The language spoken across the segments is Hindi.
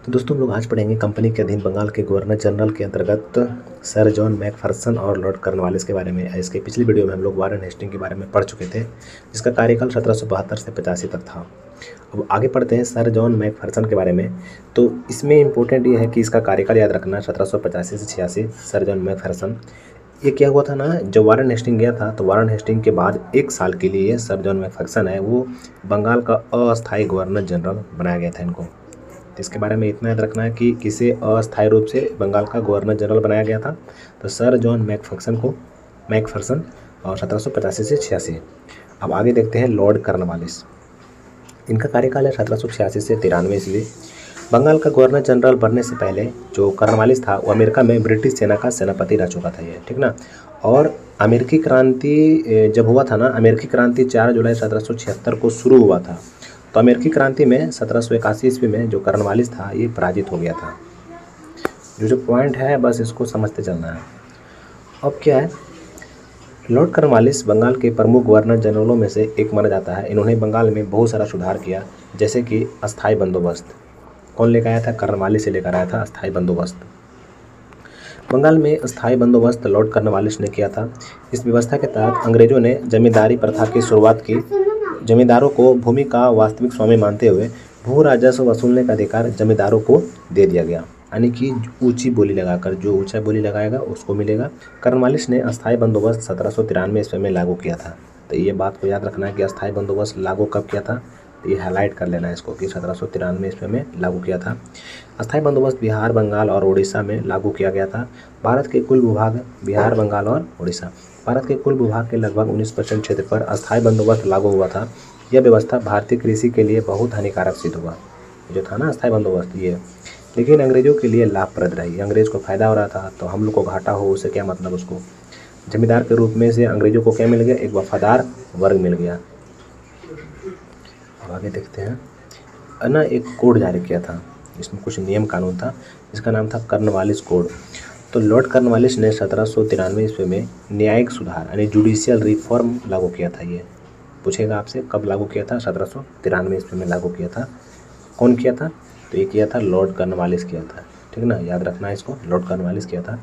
तो दोस्तों हम लोग आज पढ़ेंगे कंपनी के अधीन बंगाल के गवर्नर जनरल के अंतर्गत सर जॉन मैकफर्सन और लॉर्ड कॉर्नवालिस के बारे में। इसके पिछली वीडियो में हम लोग वारेन हेस्टिंग के बारे में पढ़ चुके थे, जिसका कार्यकाल 1772 से 85 तक था। अब आगे पढ़ते हैं सर जॉन मैकफर्सन के बारे में। तो इसमें इम्पोर्टेंट ये है कि इसका कार्यकाल याद रखना, 1785 से 86 सर जॉन मैकफर्सन। ये क्या हुआ था ना, जब वारेन हेस्टिंग गया था तो वारेन हेस्टिंग के बाद 1 साल के लिए सर जॉन मैकफर्सन है वो बंगाल का अस्थायी गवर्नर जनरल बनाया गया था इनको। तो इसके बारे में इतना याद रखना है कि किसे अस्थायी रूप से बंगाल का गवर्नर जनरल बनाया गया था, तो सर जॉन मैकफर्सन और 1785 से 86। अब आगे देखते हैं लॉर्ड कॉर्नवालिस। इनका कार्यकाल है 1786 से 93 ईस्वी। बंगाल का गवर्नर जनरल बनने से पहले जो कॉर्नवालिस था वो अमेरिका में ब्रिटिश सेना का सेनापति रह चुका था ये, ठीक ना। और अमेरिकी क्रांति जब हुआ था ना, अमेरिकी क्रांति 4 जुलाई 1776 को शुरू हुआ था। तो अमेरिकी क्रांति में 1781 ईस्वी में जो कॉर्नवालिस था ये पराजित हो गया था। जो पॉइंट है बस इसको समझते चलना है। अब क्या है, लॉर्ड कॉर्नवालिस बंगाल के प्रमुख गवर्नर जनरलों में से एक माना जाता है। इन्होंने बंगाल में बहुत सारा सुधार किया, जैसे कि अस्थायी बंदोबस्त। कौन लेकर आया था? कॉर्नवालिस से लेकर आया था अस्थायी बंदोबस्त। बंगाल में अस्थायी बंदोबस्त लॉर्ड कॉर्नवालिस ने किया था। इस व्यवस्था के तहत अंग्रेजों ने जमींदारी प्रथा की शुरुआत की। जमींदारों को भूमि का वास्तविक स्वामी मानते हुए भू राजस्व वसूलने का अधिकार जमींदारों को दे दिया गया, यानी कि ऊंची बोली लगाकर जो ऊंचा बोली लगाएगा उसको मिलेगा। कॉर्नवालिस ने अस्थायी बंदोबस्त 1793 ईस्वी में लागू किया था। तो ये बात को याद रखना है कि अस्थायी बंदोबस्त लागू कब किया था, तो ये हाईलाइट कर लेना है इसको कि 1793 ईस्वी में लागू किया था। अस्थायी बंदोबस्त बिहार, बंगाल और उड़ीसा में लागू किया गया था। भारत के कुल भूभाग बिहार, बंगाल और उड़ीसा, भारत के कुल भूभाग के लगभग 19% क्षेत्र पर अस्थायी बंदोबस्त लागू हुआ था। यह व्यवस्था भारतीय कृषि के लिए बहुत हानिकारक सिद्ध हुआ, जो था ना अस्थायी बंदोबस्त ये, लेकिन अंग्रेजों के लिए लाभप्रद रही। अंग्रेज को फायदा हो रहा था, तो हम लोग को घाटा हो उससे क्या मतलब। उसको जमींदार के रूप में से अंग्रेजों को क्या मिल गया? एक वफादार वर्ग मिल गया। अब आगे देखते हैं ना, एक कोड जारी किया था, इसमें कुछ नियम कानून था, जिसका नाम था कॉर्नवालिस कोड। तो लॉर्ड कॉर्नवालिस ने 1793 ईस्वी में न्यायिक सुधार यानी जुडिशियल रिफॉर्म लागू किया था। ये पूछेगा आपसे कब लागू किया था? 1793 ईस्वी में लागू किया था। कौन किया था? तो ये किया था लॉर्ड कॉर्नवालिस किया था, ठीक ना, याद रखना है इसको, लॉर्ड कॉर्नवालिस किया था।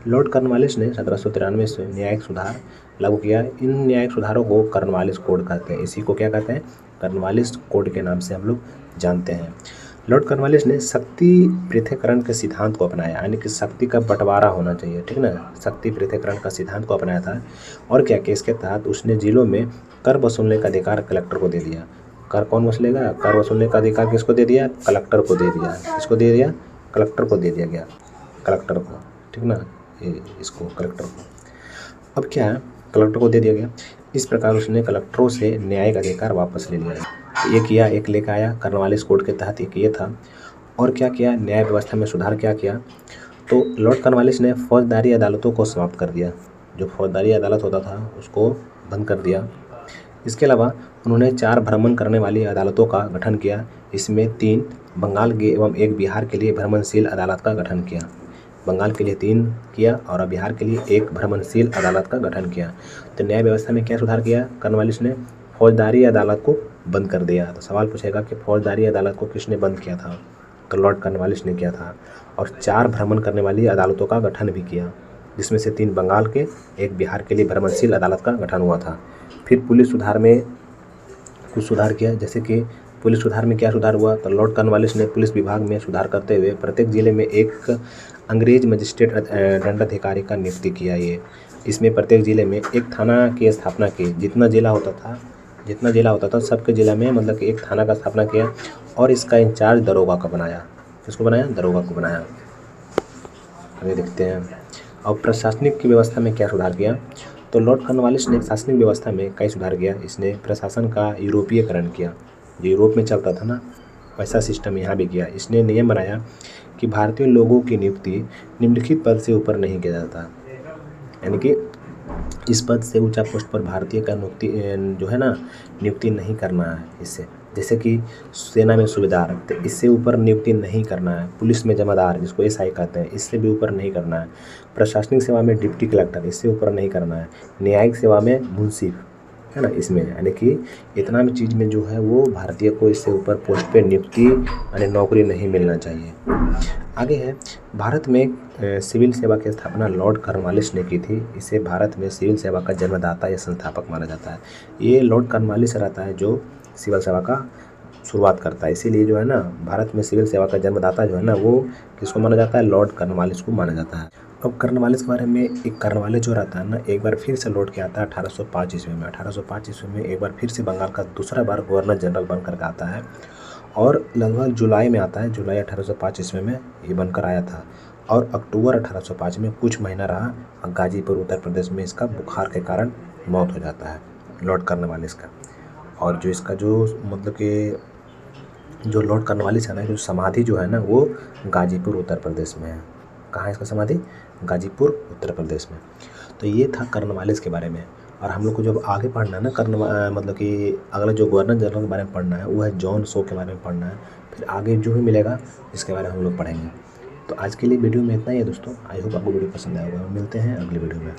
लॉर्ड कॉर्नवालिस ने 1793 ईस्वी में न्यायिक सुधार लागू किया। इन न्यायिक सुधारों को कॉर्नवालिस कोड कहते हैं। इसी को क्या कहते हैं? कॉर्नवालिस कोड के नाम से हम लोग जानते हैं। लॉर्ड कॉर्नवालिस ने शक्ति पृथक्करण के सिद्धांत को अपनाया, यानी कि शक्ति का बंटवारा होना चाहिए, ठीक ना, शक्ति पृथक्करण का सिद्धांत को अपनाया था। और क्या कि इसके तहत उसने जिलों में कर वसूलने का अधिकार कलेक्टर को दे दिया। कर कौन वसूलेगा? कर वसूलने का अधिकार किसको दे दिया? कलेक्टर को दे दिया। किसको दे दिया? कलेक्टर को दे दिया गया, कलेक्टर को, ठीक ना, इसको कलेक्टर को। अब क्या है, कलेक्टर को दे दिया गया। इस प्रकार उसने कलेक्टरों से न्यायिक अधिकार वापस ले लिया। ये किया, एक लेकर आया कॉर्नवालिस कोड के तहत, एक ये था। और क्या किया? न्याय व्यवस्था में सुधार क्या किया? तो लॉर्ड कॉर्नवालिस ने फौजदारी अदालतों को समाप्त कर दिया। जो फौजदारी अदालत होता था उसको बंद कर दिया। इसके अलावा उन्होंने 4 भ्रमण करने वाली अदालतों का गठन किया। इसमें 3 बंगाल के एवं 1 बिहार के लिए भ्रमणशील अदालत का गठन किया। बंगाल के लिए 3 किया और बिहार के लिए 1 भ्रमणशील अदालत का गठन किया। तो न्याय व्यवस्था में क्या सुधार किया कॉर्नवालिस ने? फौजदारी अदालत को बंद कर दिया। तो सवाल पूछेगा कि फौजदारी अदालत को किसने बंद किया था? तो लॉर्ड कॉर्नवालिस ने किया था। और 4 भ्रमण करने वाली अदालतों का गठन भी किया, जिसमें से 3 बंगाल के, 1 बिहार के लिए भ्रमणशील अदालत का गठन हुआ था। फिर पुलिस सुधार में कुछ सुधार किया, जैसे कि पुलिस सुधार में क्या सुधार हुआ? तो लॉर्ड कॉर्नवालिस ने पुलिस विभाग में सुधार करते हुए प्रत्येक जिले में एक अंग्रेज मजिस्ट्रेट दंडाधिकारी का नियुक्ति किया। ये इसमें प्रत्येक जिले में एक थाना की स्थापना की। जितना जिला होता था सबके जिला में मतलब कि एक थाना का स्थापना किया। और इसका इंचार्ज दरोगा का बनाया। किसको बनाया? दरोगा को बनाया। आगे देखते हैं। और प्रशासनिक की व्यवस्था में क्या सुधार किया? तो लॉर्ड कॉर्नवालिस ने प्रशासनिक व्यवस्था में कई सुधार किया। इसने प्रशासन का यूरोपीयकरण किया। जो यूरोप में चलता था ना, वैसा सिस्टम यहाँ भी किया। इसने नियम बनाया कि भारतीय लोगों की नियुक्ति निम्नलिखित पद से ऊपर नहीं किया जाता, यानी कि इस पद से ऊंचा पोस्ट पर भारतीय का नियुक्ति नहीं करना है इससे। जैसे कि सेना में सूबेदार, तो इससे ऊपर नियुक्ति नहीं करना है। पुलिस में जमादार, जिसको एसआई कहते हैं, इससे भी ऊपर नहीं करना है। प्रशासनिक सेवा में डिप्टी कलेक्टर, इससे ऊपर नहीं करना है। न्यायिक सेवा में मुंसिफ, है ना, इसमें यानी कि इतना भी चीज़ में जो है वो भारतीय को इससे ऊपर पोस्ट पे नियुक्ति यानी नौकरी नहीं मिलना चाहिए। आगे है, भारत में सिविल सेवा की स्थापना लॉर्ड कॉर्नवालिस ने की थी। इसे भारत में सिविल सेवा का जन्मदाता या संस्थापक माना जाता है। ये लॉर्ड कॉर्नवालिस रहता है जो सिविल सेवा का शुरुआत करता है, इसीलिए जो है ना भारत में सिविल सेवा का जन्मदाता जो है ना वो किसको माना जाता है, लॉर्ड कॉर्नवालिस को माना जाता है। अब कॉर्नवालिस के बारे में, एक कॉर्नवालिस जो रहता है ना एक बार फिर से लौट के आता है 1805 ईस्वी में। 1805 ईस्वी में एक बार फिर से बंगाल का दूसरा बार गवर्नर जनरल बनकर आता है और लगभग जुलाई में आता है। जुलाई 1805 ईस्वी में ये बनकर आया था और अक्टूबर 1805 में कुछ महीना रहा, गाजीपुर उत्तर प्रदेश में इसका बुखार के कारण मौत हो जाता है लॉर्ड कॉर्नवालिस का। और जो इसका जो मतलब कि जो लॉर्ड कॉर्नवालिस है ना, जो समाधि जो है ना वो गाजीपुर उत्तर प्रदेश में है। कहाँ है इसका समाधि, गाजीपुर उत्तर प्रदेश में। तो ये था कॉर्नवालिस के बारे में। और हम लोग को जब आगे पढ़ना है ना मतलब कि अगला जो गवर्नर जनरल के बारे में पढ़ना है वो है जॉन शो के बारे में पढ़ना है। फिर आगे जो भी मिलेगा इसके बारे में हम लोग पढ़ेंगे। तो आज के लिए वीडियो में इतना ही है दोस्तों। आई होप आपको वीडियो पसंद आएगा। मिलते हैं अगले वीडियो में।